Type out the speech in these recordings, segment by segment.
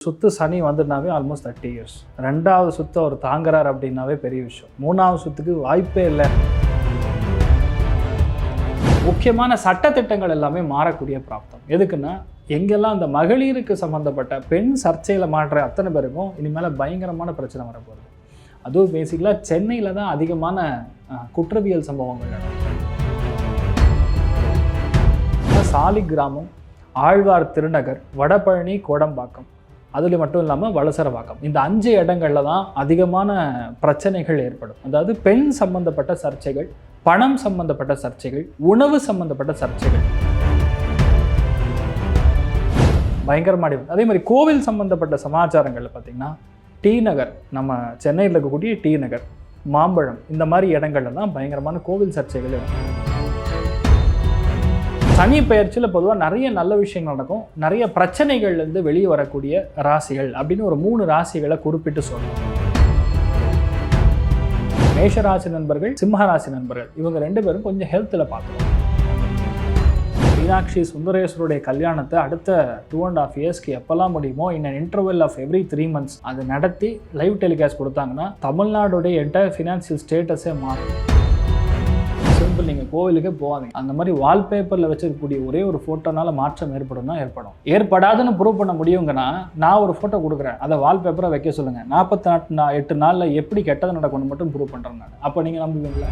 சுத்து சனி வந்துனாவே almost 30 years. 2வது சுத்து அவர் தாங்குறார் அப்படின்னாவே பெரிய விஷயம். 3வது சுத்துக்கு வாய்ப்பே இல்லை. முக்கியமான சட்டத்திட்டங்கள் எல்லாமே மாறக்கூடிய பிராப்தம். எதுக்குன்னா எங்கெல்லாம் அந்த மகளிருக்கு சம்மந்தப்பட்ட பெண் சர்ச்சையில் மாற்ற அத்தனை பேருக்கும் இனிமேல் பயங்கரமான பிரச்சனை வரப்போகுது. அதுவும் பேசிக்கலாக சென்னையில் தான் அதிகமான குற்றவியல் சம்பவங்கள் நடக்கும். சாலிகிராமம், ஆழ்வார் திருநகர், வடபழனி, கோடம்பாக்கம், அதில் மட்டும் இல்லாமல் வலசரவாக்கம், இந்த 5 இடங்களில் தான் அதிகமான பிரச்சனைகள் ஏற்படும். அதாவது பெண் சம்பந்தப்பட்ட சர்ச்சைகள், பணம் சம்பந்தப்பட்ட சர்ச்சைகள், உணவு சம்பந்தப்பட்ட சர்ச்சைகள் பயங்கரமாடி. அதே மாதிரி கோவில் சம்பந்தப்பட்ட சமாச்சாரங்களில் பார்த்திங்கன்னா டி நகர், நம்ம சென்னையில் இருக்கக்கூடிய டி நகர், மாம்பழம், இந்த மாதிரி இடங்கள்ல தான் பயங்கரமான கோவில் சர்ச்சைகள் இருக்கும். சனி பெயர்ச்சியில் பொதுவாக நிறைய நல்ல விஷயங்கள் நடக்கும். நிறைய பிரச்சனைகள்லேருந்து வெளியே வரக்கூடிய ராசிகள் அப்படின்னு ஒரு 3 ராசிகளை குறிப்பிட்டு சொல்லணும். மேஷராசி நண்பர்கள், சிம்மராசி நண்பர்கள், இவங்க 2 பேரும் கொஞ்சம் ஹெல்த்தில் பார்க்கணும். மீனாட்சி சுந்தரேஸ்வருடைய கல்யாணத்தை அடுத்த 2.5 இயர்ஸ்க்கு எப்போல்லாம் முடியுமோ in an interval of every 3 months அதை நடத்தி லைவ் டெலிகாஸ்ட் கொடுத்தாங்கன்னா தமிழ்நாடுடைய என்டையர் ஃபினான்ஷியல் ஸ்டேட்டஸே மாறும். சிம்பிள், நீங்கள் கோவிலுக்கே போகாதீங்க. அந்த மாதிரி வால்பேப்பரில் வச்சிருக்கக்கூடிய ஒரே ஒரு ஃபோட்டோனால மாற்றம் ஏற்படும். ஏற்படாதுன்னு ப்ரூவ் பண்ண முடியுங்கன்னா நான் ஒரு ஃபோட்டோ கொடுக்குறேன், அதை வால்பேப்பரை வைக்க சொல்லுங்கள். 48 நாளில் எப்படி கெட்டது நடக்கும்னு மட்டும் ப்ரூவ் பண்ணுறேன் நான். அப்போ நீங்கள் நம்புவீங்களா?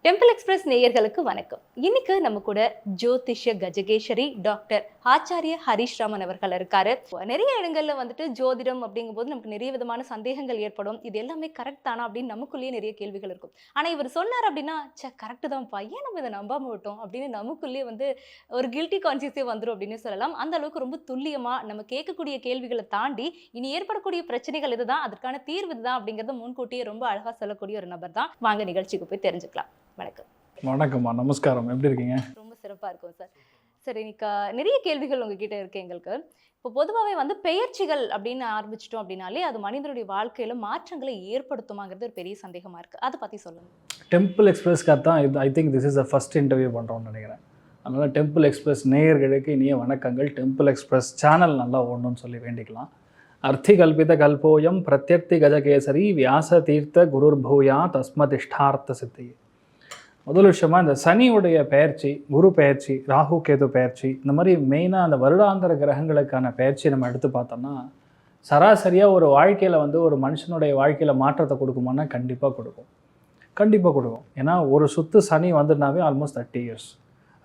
டெம்பிள் எக்ஸ்பிரஸ் நேயர்களுக்கு வணக்கம். இன்னைக்கு நம்ம கூட ஜோதிஷ கஜகேஸ்வரி டாக்டர் ஆச்சாரிய ஹரிஷ் ராமன் அவர்கள் இருக்காரு. நிறைய இடங்கள்ல வந்துட்டு ஜோதிடம் அப்படிங்கும்போது நமக்கு நிறைய விதமான சந்தேகங்கள் ஏற்படும். இது எல்லாமே கரெக்ட் தானா அப்படின்னு நமக்குள்ளேயே நிறைய கேள்விகள் இருக்கும். ஆனா இவர் சொன்னார் அப்படின்னா கரெக்ட் தான், ஏன் நம்ம இதை நம்பாம விட்டோம் அப்படின்னு நமக்குள்ளேயே வந்து ஒரு கில்ட்டி கான்சியஸே வந்துடும் அப்படின்னு சொல்லலாம். அந்த அளவுக்கு ரொம்ப துல்லியமா நம்ம கேட்கக்கூடிய கேள்விகளை தாண்டி இனி ஏற்படக்கூடிய பிரச்சனைகள் இதுதான், அதற்கான தீர்வு இதுதான் அப்படிங்கறத முன்கூட்டியே ரொம்ப அழகா சொல்லக்கூடிய ஒரு நபர் தான். வாங்க நிகழ்ச்சிக்கு போய் தெரிஞ்சுக்கலாம். வணக்கம். வணக்கம்மா, நமஸ்காரம். எப்படி இருக்கீங்க? ரொம்ப சிறப்பாக இருக்கும் சார். சரி, இன்னைக்கு நிறைய கேள்விகள் உங்ககிட்ட இருக்கு எங்களுக்கு. இப்போ பொதுவாகவே வந்து பெயர்ச்சிகள் அப்படின்னு ஆரம்பிச்சிட்டோம் அப்படின்னாலே அது மனிதனுடைய வாழ்க்கையில் மாற்றங்களை ஏற்படுத்துமாங்கிறது ஒரு பெரிய சந்தேகமாக இருக்குது. அதை பற்றி சொல்லுங்கள். டெம்பிள் எக்ஸ்பிரஸ்க்காக தான் இது. I think this is the first interview பண்ணுறோம்னு நினைக்கிறேன். அதனால் டெம்பிள் எக்ஸ்பிரஸ் நேயர்களுக்கு இனிய வணக்கங்கள். டெம்பிள் எக்ஸ்பிரஸ் சேனல் நல்லா ஓடணும்னு சொல்லி வேண்டிக்கலாம். அர்த்தி கல்பித கல்போயம் பிரத்யர்த்தி கஜகேசரி வியாச தீர்த்த குருர் பூயா தஸ்மதிஷ்டார்த்த சித்தி. முதல் விஷயமா இந்த சனியுடைய பெயர்ச்சி, குரு பெயர்ச்சி, ராகு கேது பெயர்ச்சி, இந்த மாதிரி மெயினாக அந்த வருடாந்திர கிரகங்களுக்கான பெயர்ச்சி நம்ம எடுத்து பார்த்தோம்னா சராசரியாக ஒரு வாழ்க்கையில் வந்து ஒரு மனுஷனுடைய வாழ்க்கையில் மாற்றத்தை கொடுக்குமானா கண்டிப்பாக கொடுக்கும். ஏன்னா ஒரு சுத்து சனி வந்துனாவே ஆல்மோஸ்ட் 30 இயர்ஸ்.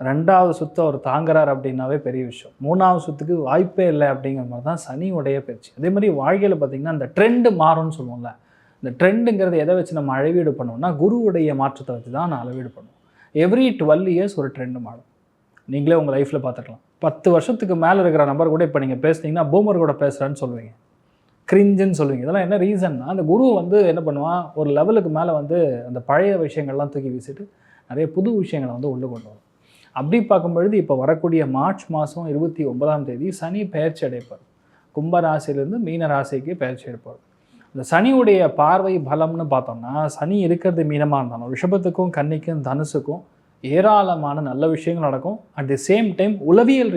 2வது சுத்து அவர் தாங்குறார் அப்படின்னாவே பெரிய விஷயம். 3வது சுத்துக்கு வாய்ப்பே இல்லை அப்படிங்கிற மாதிரி தான் சனியுடைய பெயர்ச்சி. அதே மாதிரி வாழ்க்கையில் பார்த்திங்கன்னா அந்த ட்ரெண்டு மாறும்னு சொல்லுவோம்ல, இந்த ட்ரெண்டுங்கிறது எதை வச்சு நம்ம அளவீடு பண்ணுவோம்னா குருவுடைய மாற்றத்தை வச்சு தான் நான் அளவீடு பண்ணுவோம். எவ்ரி 12 இயர்ஸ் ஒரு ட்ரெண்டு மாறும். நீங்களே உங்கள் லைஃப்பில் பார்த்துக்கலாம். 10 வருஷத்துக்கு மேலே இருக்கிற நபர் கூட இப்போ நீங்கள் பேசுனீங்கன்னா பூமர் கூட பேசுகிறான்னு சொல்லுவீங்க, கிரிஞ்சுன்னு சொல்லுவீங்க. இதெல்லாம் என்ன ரீசன்னா, அந்த குரு வந்து என்ன பண்ணுவான், ஒரு லெவலுக்கு மேலே வந்து அந்த பழைய விஷயங்கள்லாம் தூக்கி வீசிட்டு நிறைய புது விஷயங்களை வந்து உள்ளே கொண்டு வரும். அப்படி பார்க்கும்பொழுது இப்போ வரக்கூடிய மார்ச் மாதம் 29ஆம் தேதி சனி பெயர்ச்சி அடைப்பார். கும்பராசிலிருந்து மீன ராசிக்கு பெயர்ச்சி எடுப்பார். இந்த சனியுடைய பார்வை பலம்னு பார்த்தோம்னா சனி இருக்கிறது மீனமாக இருந்தாலும் ரிஷபத்துக்கும் கன்னிக்கும் தனுசுக்கும் ஏராளமான நல்ல விஷயங்கள் நடக்கும். அட் தி சேம் டைம் உலகியல்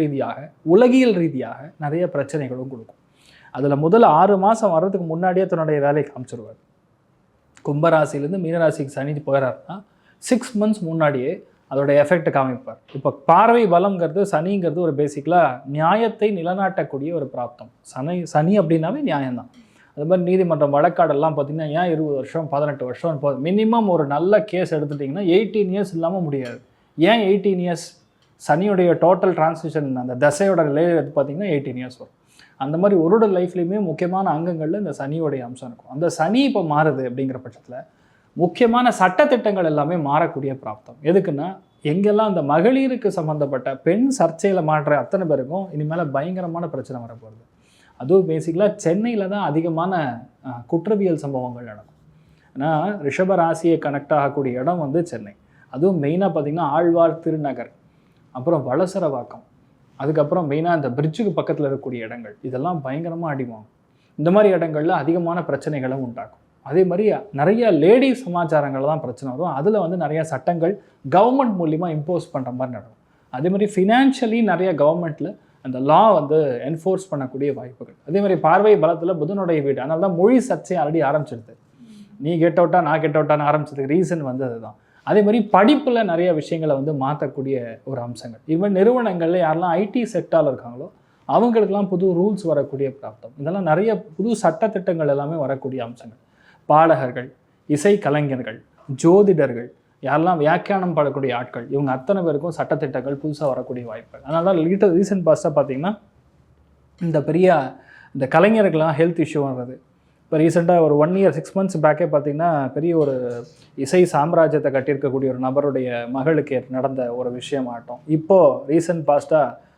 ரீதியாக நிறைய பிரச்சனைகளும் கொடுக்கும். அதில் முதல்ல 6 மாதம் வர்றதுக்கு முன்னாடியே தன்னுடைய வேலையை காமிச்சிருவார். கும்பராசிலேருந்து மீனராசிக்கு சனி போகிறாருன்னா 6 months முன்னாடியே அதோடைய எஃபெக்ட் காமிப்பார். இப்போ பார்வை பலம்ங்கிறது சனிங்கிறது ஒரு பேசிக்கலாக நியாயத்தை நிலநாட்டக்கூடிய ஒரு பிராப்தம். சனி அப்படின்னாவே நியாயம்தான். அது மாதிரி நீதிமன்றம் வழக்காடெல்லாம் பார்த்திங்கன்னா ஏன் 20 வருஷம் 18 வருஷம் போதும். மினிமம் ஒரு நல்ல கேஸ் எடுத்துட்டிங்கன்னா 18 இயர்ஸ் இல்லாமல் முடியாது. ஏன் 18 இயர்ஸ்? சனியுடைய டோட்டல் டிரான்ஸ்மிஷன் அந்த தசையோட நிலை எடுத்து பார்த்திங்கன்னா 18 இயர்ஸ் வரும். அந்த மாதிரி ஒரு லைஃப்லேயுமே முக்கியமான அங்கங்களில் இந்த சனியோடைய அம்சம் இருக்கும். அந்த சனி இப்போ மாறுது அப்படிங்கிற பட்சத்தில் முக்கியமான சட்டத்திட்டங்கள் எல்லாமே மாறக்கூடிய பிராப்தம். எதுக்குன்னா எங்கெல்லாம் அந்த மகளிருக்கு சம்மந்தப்பட்ட பெண் சர்ச்சையில் மாற்ற அத்தனை பேருக்கும் இனிமேல் பயங்கரமான பிரச்சனை வரப்போகுது. அதுவும் பேசிக்கலாக சென்னையில் தான் அதிகமான குற்றவியல் சம்பவங்கள் நடக்கும். ஏன்னா ரிஷப ராசியை கனெக்ட் ஆகக்கூடிய இடம் வந்து சென்னை. அதுவும் மெயினாக பார்த்திங்கன்னா ஆழ்வார் திருநகர், அப்புறம் வலசரவாக்கம், அதுக்கப்புறம் மெயினாக இந்த பிரிட்ஜுக்கு பக்கத்தில் இருக்கக்கூடிய இடங்கள், இதெல்லாம் பயங்கரமாக அடிவாங்க. இந்த மாதிரி இடங்களில் அதிகமான பிரச்சனைகளும் உண்டாகும். அதே மாதிரி நிறைய லேடி சமாச்சாரங்கள் தான் பிரச்சனை வரும். அதில் வந்து நிறைய சட்டங்கள் கவர்மெண்ட் மூலிமா இம்போஸ் பண்ணுற மாதிரி நடக்கும். அதே மாதிரி ஃபினான்ஷியலி நிறைய கவர்மெண்ட்டில் அந்த லா வந்து என்ஃபோர்ஸ் பண்ணக்கூடிய வாய்ப்புகள். அதே மாதிரி பார்வை பலத்தில் புதனுடைய வீடு, அதனால தான் மொழி சர்ச்சை ஆல்ரெடி ஆரம்பிச்சிருது. நீ கெட் அவுட்டா நான் கெட் அவுட்டான்னு ஆரம்பிச்சதுக்கு ரீசன் வந்து அதுதான். அதே மாதிரி படிப்பில் நிறைய விஷயங்களை வந்து மாற்றக்கூடிய ஒரு அம்சங்கள். ஈவன் நிறுவனங்களில் யாரெல்லாம் ஐடி செக்டாரில் இருக்காங்களோ அவங்களுக்கெல்லாம் புது ரூல்ஸ் வரக்கூடிய பிராப்தம். இதெல்லாம் நிறைய புது சட்டத்திட்டங்கள் எல்லாமே வரக்கூடிய அம்சங்கள். பாடகர்கள், இசை கலைஞர்கள், ஜோதிடர்கள், யாரெல்லாம் வியாக்கியானம் படக்கூடிய ஆட்கள், இவங்க அத்தனை பேருக்கும் சட்டத்திட்டங்கள் புதுசாக வரக்கூடிய வாய்ப்புகள். அதனால தான் ரீசன்ட் பாஸ்ட்டாக பார்த்தீங்கன்னா இந்த கலைஞர்கள்லாம் ஹெல்த் இஷ்யூ வர்றது. இப்போ ரீசெண்டாக ஒரு 1 இயர் 6 months பேக்கே பார்த்தீங்கன்னா பெரிய ஒரு இசை சாம்ராஜ்யத்தை கட்டியிருக்கக்கூடிய ஒரு நபருடைய மகளுக்கு நடந்த ஒரு விஷயமாகட்டும். இப்போது ரீசன்ட் பாஸ்ட்டாக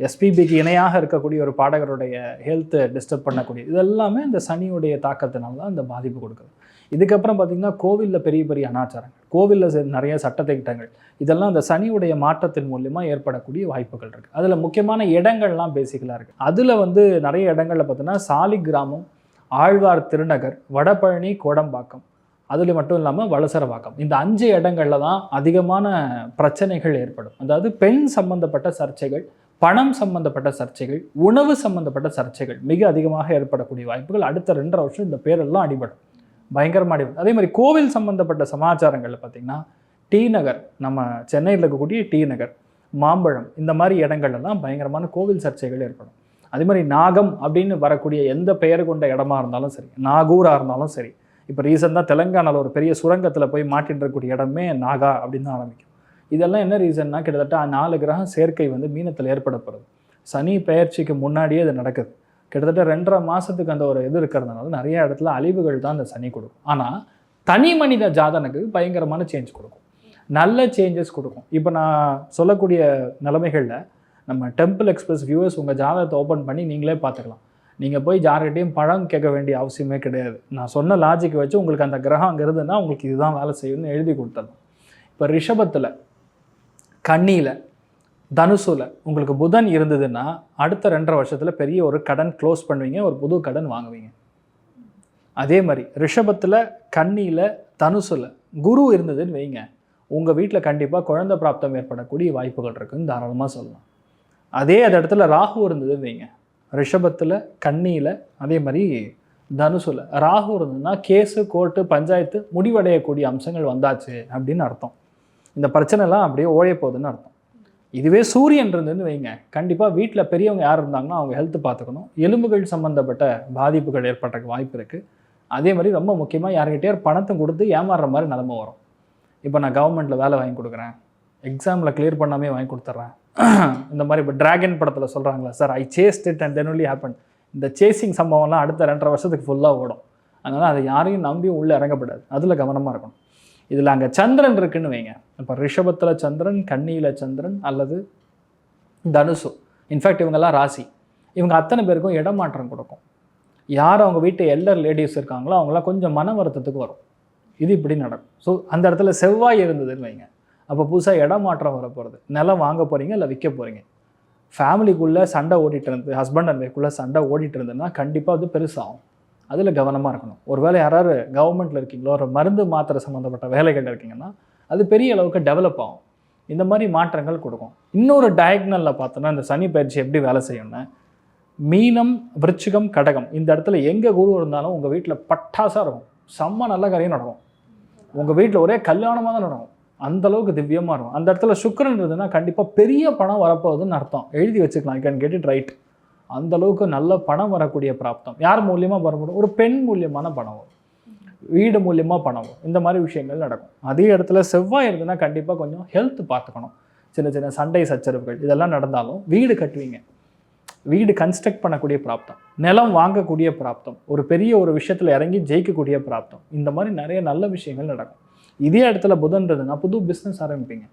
எஸ்பிபிக்கு இணையாக இருக்கக்கூடிய ஒரு பாடகருடைய ஹெல்த்தை டிஸ்டர்ப் பண்ணக்கூடிய இதெல்லாமே இந்த சனியுடைய தாக்கத்தினால தான் இந்த பாதிப்பு கொடுக்குது. இதுக்கப்புறம் பார்த்திங்கன்னா கோவிலில் பெரிய பெரிய அனாச்சாரங்கள், கோவிலில் நிறைய சட்டத்திட்டங்கள், இதெல்லாம் இந்த சனியுடைய மாற்றத்தின் மூலிமா ஏற்படக்கூடிய வாய்ப்புகள் இருக்குது. அதில் முக்கியமான இடங்கள்லாம் பேசிக்கலாக இருக்குது. அதில் வந்து நிறைய இடங்களில் பார்த்தீங்கன்னா சாலிகிராமம், ஆழ்வார் திருநகர், வடபழனி, கோடம்பாக்கம், அதில் மட்டும் இல்லாமல் வலசரவாக்கம், இந்த 5 இடங்களில் தான் அதிகமான பிரச்சனைகள் ஏற்படும். அதாவது பெண் சம்பந்தப்பட்ட சர்ச்சைகள், பணம் சம்பந்தப்பட்ட சர்ச்சைகள், உணவு சம்பந்தப்பட்ட சர்ச்சைகள் மிக அதிகமாக ஏற்படக்கூடிய வாய்ப்புகள். அடுத்த 2.5 வருஷம் இந்த பேரெல்லாம் அடிபடும், பயங்கரமாக அடிபடும். அதே மாதிரி கோவில் சம்பந்தப்பட்ட சமாச்சாரங்களில் பார்த்திங்கன்னா டி நகர், நம்ம சென்னையில் இருக்கக்கூடிய டி நகர், மாம்பழம், இந்த மாதிரி இடங்கள்லாம் பயங்கரமான கோவில் சர்ச்சைகள் ஏற்படும். அதே மாதிரி நாகம் அப்படின்னு வரக்கூடிய எந்த பெயர் கொண்ட இடமா இருந்தாலும் சரி, நாகூராக இருந்தாலும் சரி, இப்போ ரீசெண்டாக தெலுங்கானாவில் ஒரு பெரிய சுரங்கத்தில் போய் மாட்டின்னு இருக்கக்கூடிய இடமே நாகா அப்படின்னு தான் ஆரம்பிக்கும். இதெல்லாம் என்ன ரீசன்னா, கிட்டத்தட்ட 4 கிரகம் சேர்க்கை வந்து மீனத்தில் ஏற்படப்படுது. சனி பெயர்ச்சிக்கு முன்னாடியே இது நடக்குது. கிட்டத்தட்ட 2.5 மாதத்துக்கு அந்த ஒரு இது இருக்கிறதுனால நிறைய இடத்துல அழிவுகள் தான் அந்த சனி கொடுக்கும். ஆனால் தனி மனித ஜாதனுக்கு பயங்கரமான சேஞ்ச் கொடுக்கும், நல்ல சேஞ்சஸ் கொடுக்கும். இப்போ நான் சொல்லக்கூடிய நிலைமைகளில் நம்ம டெம்பிள் எக்ஸ்பிரஸ் வியூவர்ஸ் உங்கள் ஜாதகத்தை ஓப்பன் பண்ணி நீங்களே பார்த்துக்கலாம். நீங்கள் போய் யார்கிட்டையும் பழம் கேட்க வேண்டிய அவசியமே கிடையாது. நான் சொன்ன லாஜிக் வச்சு உங்களுக்கு அந்த கிரகம் அங்கே இருந்ததுன்னா உங்களுக்கு இதுதான் வேலை செய்யணும்னு எழுதி கொடுத்துடலாம். இப்போ ரிஷபத்தில், கன்னியில், தனுசுல உங்களுக்கு புதன் இருந்ததுன்னா அடுத்த 2.5 வருஷத்தில் பெரிய ஒரு கடன் க்ளோஸ் பண்ணுவீங்க, ஒரு புது கடன் வாங்குவீங்க. அதே மாதிரி ரிஷபத்தில், கன்னியில், தனுசுல குரு இருந்ததுன்னு வைங்க, உங்கள் வீட்டில் கண்டிப்பாக குழந்தை பிராப்தம் ஏற்படக்கூடிய வாய்ப்புகள் இருக்குன்னு தாராளமாக சொல்லலாம். அதே இடத்துல ராகு இருந்ததுன்னு வைங்க, ரிஷபத்தில், கன்னியில், அதே மாதிரி தனுசுல ராகு இருந்ததுன்னா கேஸு, கோர்ட்டு, பஞ்சாயத்து முடிவடையக்கூடிய அம்சங்கள் வந்தாச்சு அப்படின்னு அர்த்தம். இந்த பிரச்சனைலாம் அப்படியே ஓய போகுதுன்னு அர்த்தம். இதுவே சூரியன் இருந்ததுன்னு வைங்க, கண்டிப்பாக வீட்டில் பெரியவங்க யார் இருந்தாங்கன்னா அவங்க ஹெல்த் பார்த்துக்கணும், எலும்புகள் சம்மந்தப்பட்ட பாதிப்புகள் ஏற்படுறதுக்கு வாய்ப்பு இருக்குது. அதே மாதிரி ரொம்ப முக்கியமாக யார்கிட்டயே பணத்தை கொடுத்து ஏமாறுற மாதிரி நிலைமை வரும். இப்போ நான் கவர்மெண்ட்டில் வேலை வாங்கி கொடுக்குறேன், எக்ஸாமில் கிளியர் பண்ணாமே வாங்கி கொடுத்துட்றேன், இந்த மாதிரி இப்போ டிராகன் படத்தில் சொல்கிறாங்களா, sir I chaste it and then only happen. இந்த சேசிங் சம்பவம்லாம் அடுத்த 2.5 வருஷத்துக்கு ஃபுல்லாக ஓடும். அதனால் அதை யாரையும் நம்பி உள்ளே இறங்கப்படாது, அதில் கவனமாக இருக்கணும். இதில் அங்கே சந்திரன் இருக்குன்னு வைங்க, இப்போ ரிஷபத்தில் சந்திரன், கன்னியில் சந்திரன் அல்லது தனுசு, இன்ஃபேக்ட் இவங்கெல்லாம் ராசி, இவங்க அத்தனை பேருக்கும் இடமாற்றம் கொடுக்கும். யார் அவங்க வீட்டு எல்டர் லேடிஸ் இருக்காங்களோ அவங்களாம் கொஞ்சம் மன வருத்தத்துக்கு வரும். இது இப்படி நடக்கும். ஸோ அந்த இடத்துல செவ்வாய் இருந்ததுன்னு வைங்க, அப்போ புதுசாக இடமாற்றம் வர போகிறது, நிலம் வாங்க போகிறீங்க இல்லை விற்க போகிறீங்க. ஃபேமிலிக்குள்ளே சண்டை ஓடிட்டு இருந்து, ஹஸ்பண்ட் அண்ட் ஒய்ஃப்குள்ளே சண்டை ஓடிட்டு இருந்ததுன்னா கண்டிப்பாக அது பெருசாகும். அதில் கவனமாக இருக்கணும். ஒரு வேளை யாராவது கவர்மெண்ட்டில் இருக்கீங்களோ, ஒரு மருந்து மாத்திரை சம்மந்தப்பட்ட வேலைகள் இருக்கீங்கன்னா அது பெரிய அளவுக்கு டெவலப் ஆகும். இந்த மாதிரி மாற்றங்கள் கொடுக்கும். இன்னொரு டயக்னலில் பார்த்தோன்னா இந்த சனி பயிற்சி எப்படி வேலை செய்யணும்னா, மீனம், விருச்சிகம், கடகம், இந்த இடத்துல எங்கே குரு இருந்தாலும் உங்கள் வீட்டில் பட்டாசாக இருக்கும், செம்ம நல்ல காரியம் நடக்கும். உங்கள் வீட்டில் ஒரே கல்யாணமாக தான் நடக்கும், அந்தளவுக்கு திவ்யமாக இருக்கும். அந்த இடத்துல சுக்கிரன் இருந்ததுன்னா கண்டிப்பாக பெரிய பணம் வரப்போகுதுன்னு அர்த்தம். எழுதி வச்சுக்கலாம், I can get it right. அந்தளவுக்கு நல்ல பணம் வரக்கூடிய பிராப்தம். யார் மூலியமாக வரப்படும்? ஒரு பெண் மூலியமான பணம் வரும், வீடு மூலியமாக பணம் வரும். இந்த மாதிரி விஷயங்கள் நடக்கும். அதே இடத்துல செவ்வாய் இருந்ததுன்னா கண்டிப்பாக கொஞ்சம் ஹெல்த் பார்த்துக்கணும். சின்ன சின்ன சண்டை சச்சரவுகள் இதெல்லாம் நடந்தாலும் வீடு கட்டுவீங்க, வீடு கன்ஸ்ட்ரக்ட் பண்ணக்கூடிய பிராப்தம், நிலம் வாங்கக்கூடிய பிராப்தம், ஒரு பெரிய ஒரு விஷயத்தில் இறங்கி ஜெயிக்கக்கூடிய பிராப்தம், இந்த மாதிரி நிறைய நல்ல விஷயங்கள் நடக்கும். இதே இடத்துல புதன்றதுன்னா புது பிஸ்னஸ் ஆரம்பிப்பீங்க,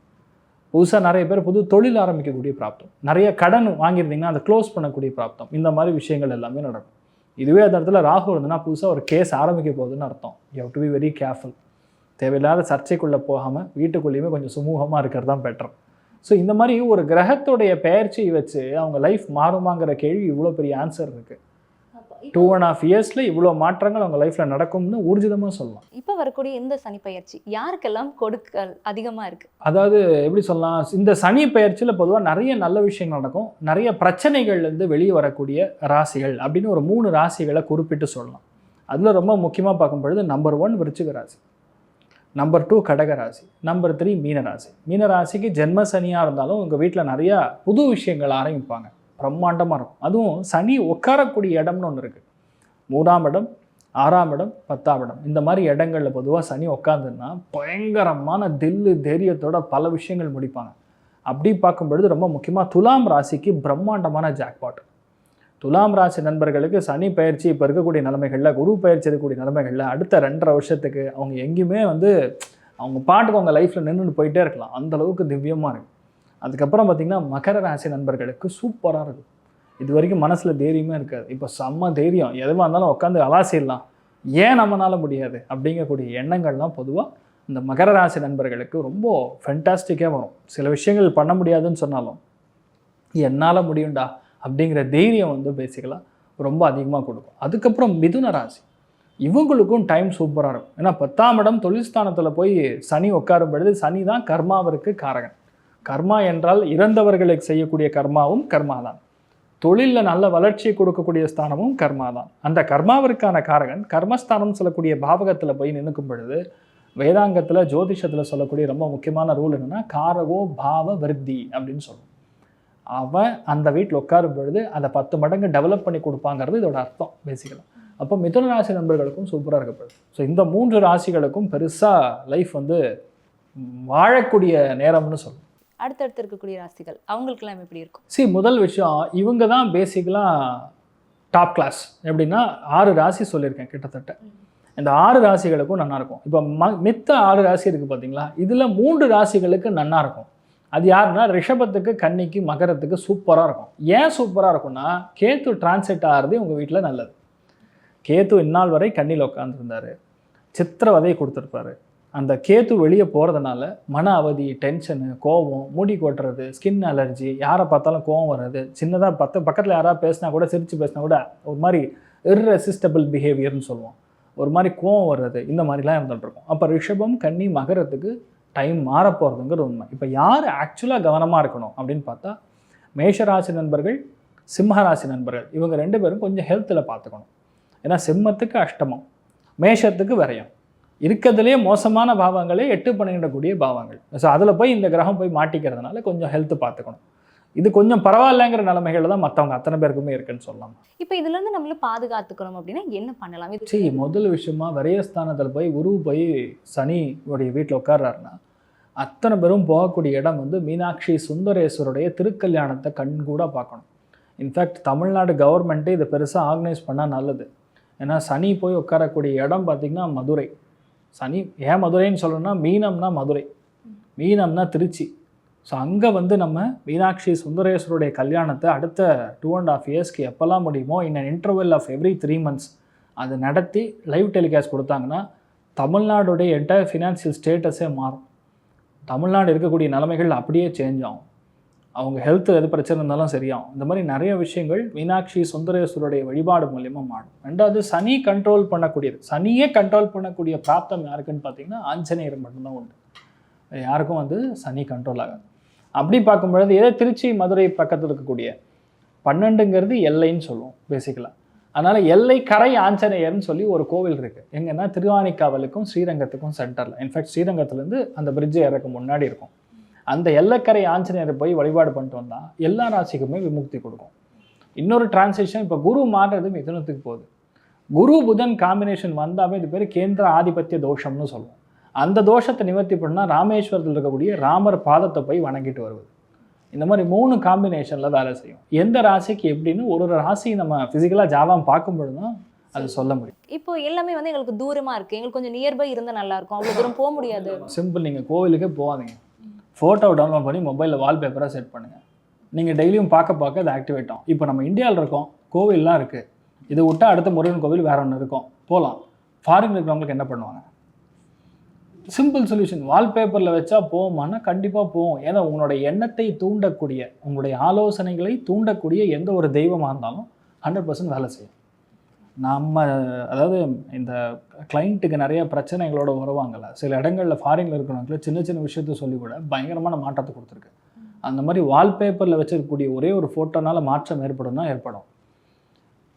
புதுசாக நிறைய பேர் புது தொழில் ஆரம்பிக்கக்கூடிய பிராப்தம், நிறைய கடன் வாங்கியிருந்தீங்கன்னா அதை க்ளோஸ் பண்ணக்கூடிய பிராப்தம், இந்த மாதிரி விஷயங்கள் எல்லாமே நடக்கும். இதுவே அந்த இடத்துல ராகு இருந்ததுன்னா புதுசாக ஒரு கேஸ் ஆரம்பிக்க போகுதுன்னு அர்த்தம். You have to be very careful. தேவையில்லாத சர்ச்சைக்குள்ளே போகாமல் வீட்டுக்குள்ளேயுமே கொஞ்சம் சுமூகமாக இருக்கிறது தான் பெட்டர். ஸோ இந்த மாதிரி ஒரு கிரகத்துடைய பெயர்ச்சியை வச்சு அவங்க லைஃப் மாறுமாங்கிற கேள்வி இவ்வளோ பெரிய ஆன்சர் இருக்குது. 2.5 இயர்ஸில் இவ்வளோ மாற்றங்கள் அவங்க லைஃப்பில் நடக்கும்னு ஊர்ஜிதமாக சொல்லலாம். இப்போ வரக்கூடிய இந்த சனி பயிற்சி யாருக்கெல்லாம் கொடுக்கல் அதிகமாக இருக்குது? அதாவது எப்படி சொல்லலாம், இந்த சனி பயிற்சியில் பொதுவாக நிறைய நல்ல விஷயங்கள் நடக்கும், நிறைய பிரச்சனைகள்லேருந்து வெளியே வரக்கூடிய ராசிகள் அப்படின்னு ஒரு 3 ராசிகளை குறிப்பிட்டு சொல்லலாம். அதில் ரொம்ப முக்கியமாக பார்க்கும் பொழுது நம்பர் 1 விருச்சிக ராசி, நம்பர் 2 கடக ராசி, நம்பர் 3 மீனராசி. மீனராசிக்கு ஜென்ம சனியாக இருந்தாலும் உங்கள் வீட்டில் நிறையா புது விஷயங்கள் ஆரம்பிப்பாங்க, பிரம்மாண்டமாக இருக்கும். அதுவும் சனி உட்காரக்கூடிய இடம்னு ஒன்று இருக்குது. 3ஆம் இடம், 6ஆம் இடம், 10ஆம் இடம், இந்த மாதிரி இடங்களில் பொதுவாக சனி உட்காந்துன்னா பயங்கரமான தில்லு தைரியத்தோட பல விஷயங்கள் முடிப்பாங்க. அப்படி பார்க்கும் பொழுது ரொம்ப முக்கியமாக துலாம் ராசிக்கு பிரம்மாண்டமான ஜாக்பாட். துலாம் ராசி நண்பர்களுக்கு சனி பயிற்சி இப்போ இருக்கக்கூடிய நிலைமைகளில், குரு பயிற்சி இருக்கக்கூடிய நிலைமைகளில் அடுத்த 2.5 வருஷத்துக்கு அவங்க எங்கேயுமே அவங்க பாட்டுக்கு அவங்க லைஃப்பில் நின்றுட்டு போயிட்டே இருக்கலாம், அந்தளவுக்கு திவ்யமாக இருக்குது. அதுக்கப்புறம் பார்த்திங்கன்னா மகர ராசி நண்பர்களுக்கு சூப்பராக இருக்கும். இது வரைக்கும் மனசில் தைரியமே இருக்காது, இப்போ செம்ம தைரியம், எதுவாக இருந்தாலும் உட்காந்து அலாசிடலாம், ஏன் நம்மளால முடியாது அப்படிங்கக்கூடிய எண்ணங்கள்லாம் பொதுவாக இந்த மகர ராசி நண்பர்களுக்கு ரொம்ப ஃபென்டாஸ்டிக்காக வரும். சில விஷயங்கள் பண்ண முடியாதுன்னு சொன்னாலும் என்னால் முடியும்டா அப்படிங்கிற தைரியம் பேசிக்கலாக ரொம்ப அதிகமாக கொடுக்கும். அதுக்கப்புறம் மிதுன ராசி, இவங்களுக்கும் டைம் சூப்பராக இருக்கும். ஏன்னா 10ஆம் இடம் தொழில் ஸ்தானத்தில் போய் சனி உட்காரும் பொழுது சனி தான் கர்மாவிற்கு காரகன். கர்மா என்றால் இறந்தவர்களுக்கு செய்யக்கூடிய கர்மாவும் கர்மா தான், தொழிலில் நல்ல வளர்ச்சியை கொடுக்கக்கூடிய ஸ்தானமும் கர்மா தான். அந்த கர்மாவிற்கான காரகன் கர்மஸ்தானம் சொல்லக்கூடிய பாவகத்தில் போய் நின்றுக்கும் பொழுது வேதாங்கத்தில் ஜோதிஷத்தில் சொல்லக்கூடிய ரொம்ப முக்கியமான ரூல் என்னென்னா காரகோ பாவ விருத்தி அப்படின்னு சொல்லுவோம். அவன் அந்த வீட்டில் உட்காரும் பொழுது அதை 10 மடங்கு டெவலப் பண்ணி கொடுப்பாங்கிறது இதோட அர்த்தம் பேசிக்கலாம். அப்போ மிதுன ராசி நண்பர்களுக்கும் சூப்பராக இருக்கப்படுது. ஸோ இந்த 3 ராசிகளுக்கும் பெருசாக லைஃப் வாழக்கூடிய நேரம்னு சொல்லுவோம். அடுத்தடுத்து இருக்கக்கூடிய ராசிகள் அவங்களுக்கெல்லாம் எப்படி இருக்கும்? முதல் விஷயம், இவங்க தான் பேசிக்கலாக டாப் கிளாஸ். எப்படின்னா 6 ராசி சொல்லியிருக்கேன் கிட்டத்தட்ட. இந்த 6 ராசிகளுக்கும் நல்லாயிருக்கும். இப்போ மித்த 6 ராசி இருக்குது பார்த்தீங்களா, இதில் 3 ராசிகளுக்கு நல்லா இருக்கும். அது யாருன்னா ரிஷபத்துக்கு, கன்னிக்கு, மகரத்துக்கு சூப்பராக இருக்கும். ஏன் சூப்பராக இருக்கும்னா கேத்து டிரான்சிட் ஆகிறது உங்கள் வீட்டில் நல்லது. கேத்து இந்நாள் வரை கன்னியில் உட்காந்துருந்தார், சித்திரவதையை கொடுத்துருப்பாரு. அந்த கேத்து வெளியே போகிறதுனால மன அவதி, டென்ஷனு, கோபம், முடி கொட்டுறது, ஸ்கின் அலர்ஜி, யாரை பார்த்தாலும் கோவம் வர்றது, சின்னதாக பக்கத்தில் யாராவது பேசினா கூட, சிரித்து பேசினா கூட ஒரு மாதிரி இர்ரெசிஸ்டபிள் பிஹேவியர்னு சொல்லுவோம், ஒரு மாதிரி கோவம் வர்றது, இந்த மாதிரிலாம் இருந்துகிட்ருக்கும். அப்போ ரிஷபம், கன்னி, மகரத்துக்கு டைம் மாறப்போகிறதுங்கிறது உண்மை. இப்போ யார் ஆக்சுவலாக கவனமாக இருக்கணும் அப்படின்னு பார்த்தா மேஷராசி நண்பர்கள், சிம்மராசி நண்பர்கள், இவங்க 2 பேரும் கொஞ்சம் ஹெல்த்தில் பார்த்துக்கணும். ஏன்னா சிம்மத்துக்கு அஷ்டமம், மேஷத்துக்கு விரயம், இருக்கிறதுலே மோசமான பாவங்களே 8 பண்ணிடக்கூடிய பாவங்கள். ஸோ அதில் போய் இந்த கிரகம் போய் மாட்டிக்கிறதுனால கொஞ்சம் ஹெல்த்து பார்த்துக்கணும். இது கொஞ்சம் பரவாயில்லைங்கிற நிலைமைகள் தான் மற்றவங்க அத்தனை பேருக்குமே இருக்குன்னு சொல்லலாம். இப்போ இதுலேருந்து நம்மள பாதுகாத்துக்கணும் அப்படின்னா என்ன பண்ணலாம்? முதல் விஷயமா விரயஸ்தானத்தில் போய் குரு போய் சனி உடைய வீட்டில் உட்கார்றாருன்னா அத்தனை பேரும் போகக்கூடிய இடம் மீனாட்சி சுந்தரேஸ்வருடைய திருக்கல்யாணத்தை கண்கூட பார்க்கணும். இன்ஃபேக்ட் தமிழ்நாடு கவர்மெண்ட்டே இதை பெருசாக ஆர்கனைஸ் பண்ணால் நல்லது. ஏன்னா சனி போய் உட்காரக்கூடிய இடம் பார்த்திங்கன்னா மதுரை. சனி ஏன் மதுரைன்னு சொல்லணும்னா மீனம்னா மதுரை, மீனம்னா திருச்சி. ஸோ அங்கே நம்ம மீனாட்சி சுந்தரேஸ்வருடைய கல்யாணத்தை அடுத்த 2.5 இயர்ஸ்க்கு எப்போல்லாம் முடியுமோ in an interval of every 3 months அதை நடத்தி லைவ் டெலிகாஸ்ட் கொடுத்தாங்கன்னா தமிழ்நாடுடைய என்டையர் ஃபினான்ஷியல் ஸ்டேட்டஸே மாறும். தமிழ்நாடு இருக்கக்கூடிய நிலைமைகள் அப்படியே சேஞ்ச் ஆகும். அவங்க ஹெல்த் எது பிரச்சனை இருந்தாலும் சரியாகும். இந்த மாதிரி நிறைய விஷயங்கள் மீனாட்சி சுந்தரேஸ்வருடைய வழிபாடு மூலியமாக மாறும். 2வது சனி கண்ட்ரோல் பண்ணக்கூடியது, சனியே கண்ட்ரோல் பண்ணக்கூடிய பிராப்தம் யாருக்குன்னு பார்த்தீங்கன்னா ஆஞ்சநேயர் மட்டும்தான் உண்டு. யாருக்கும் சனி கண்ட்ரோல் ஆகாது. அப்படி பார்க்கும்பொழுது ஏதோ திருச்சி மதுரை பக்கத்தில் இருக்கக்கூடிய 12ங்கிறது எல்லைன்னு சொல்லுவோம் பேசிக்கலாக. அதனால் எல்லை கரை ஆஞ்சநேயர்னு சொல்லி ஒரு கோவில் இருக்குது. எங்கன்னா திருவானைக்காவலுக்கும் ஸ்ரீரங்கத்துக்கும் சென்டரில். இன்ஃபேக்ட் ஸ்ரீரங்கத்துலேருந்து அந்த பிரிட்ஜு இறக்கு முன்னாடி இருக்கும். அந்த எல்லைக்கரை ஆஞ்சநேயரை போய் வழிபாடு பண்ணிட்டு வந்தால் எல்லா ராசிக்குமே விமுக்தி கொடுக்கும். இன்னொரு டிரான்சிஷன், இப்போ குரு மாறுறது மிதுனத்துக்கு போகுது. குரு புதன் காம்பினேஷன் வந்தாவே இது பேர் கேந்திர ஆதிபத்திய தோஷம்னு சொல்லுவோம். அந்த தோஷத்தை நிவர்த்தி பண்ணால் ராமேஸ்வரத்தில் இருக்கக்கூடிய ராமர் பாதத்தை போய் வணங்கிட்டு வருவது. இந்த மாதிரி 3 காம்பினேஷனில் வேலை செய்யும். எந்த ராசிக்கு எப்படின்னு ஒரு ராசி நம்ம ஃபிசிக்கலாக ஜாவாம் பார்க்கும்பொழுது தான் அது சொல்ல முடியும். இப்போ எல்லாமே எங்களுக்கு தூரமாக இருக்குது, எங்களுக்கு கொஞ்சம் நியர்பை இருந்தால் நல்லாயிருக்கும், அவ்வளோ தூரம் போக முடியாது. சிம்பிள், நீங்கள் கோவிலுக்கே போகாதீங்க, ஃபோட்டோவை டவுன்லோட் பண்ணி மொபைலில் வால்பேப்பராக செட் பண்ணுங்கள். நீங்கள் டெய்லியும் பார்க்க அது ஆக்டிவேட் ஆகும். இப்போ நம்ம இந்தியாவில் இருக்கோம், கோவில்லாம் இருக்குது, இதை விட்டால் அடுத்த முருகன் கோவில் வேறு ஒன்று இருக்கும், போகலாம். ஃபாரின் இருக்கிறவங்களுக்கு என்ன பண்ணுவாங்க? சிம்பிள் சொல்யூஷன், வால்பேப்பரில் வச்சா போகுமானா கண்டிப்பாக போகும். ஏன்னா உங்களுடைய எண்ணத்தை தூண்டக்கூடிய, உங்களுடைய ஆலோசனைகளை தூண்டக்கூடிய எந்த ஒரு தெய்வமாக இருந்தாலும் 100% வேலை செய்யும். நம்ம அதாவது இந்த கிளைண்ட்டுக்கு நிறைய பிரச்சனைகளோட வருவாங்கள்ல, சில இடங்களில் ஃபாரினில் இருக்கிறவங்கள சின்ன சின்ன விஷயத்த சொல்லி கூட பயங்கரமான மாற்றத்தை கொடுத்துருக்கு. அந்த மாதிரி வால்பேப்பரில் வச்சிருக்கக்கூடிய ஒரே ஒரு ஃபோட்டோனால மாற்றம் ஏற்படும்னா ஏற்படும்.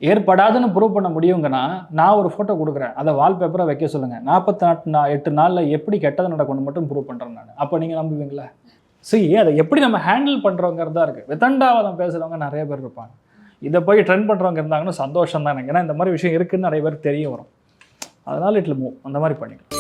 ஏற்படாதுன்னு ப்ரூவ் பண்ண முடியுங்கன்னா, நான் ஒரு ஃபோட்டோ கொடுக்குறேன், அதை வால்பேப்பராக வைக்க சொல்லுங்கள், 48 நாளில் எப்படி கெட்டது நடக்கணும்னு மட்டும் ப்ரூவ் பண்ணுறேன் நான். அப்போ நீங்கள் நம்புவீங்களா? அதை எப்படி நம்ம ஹேண்டில் பண்ணுறோங்கிறது தான் இருக்குது. விதண்டாவாதம் பேசுகிறவங்க நிறைய பேர் இருப்பாங்க. இதை போய் ட்ரெண்ட் பண்ணுறவங்க இருந்தாங்கன்னா சந்தோஷம் தான் எனக்கு. ஏன்னா இந்த மாதிரி விஷயம் இருக்குதுன்னு நிறைய பேர் தெரிய வரும். அதனால் இட்ல மூவ் அந்த மாதிரி பண்ணிக்கலாம்.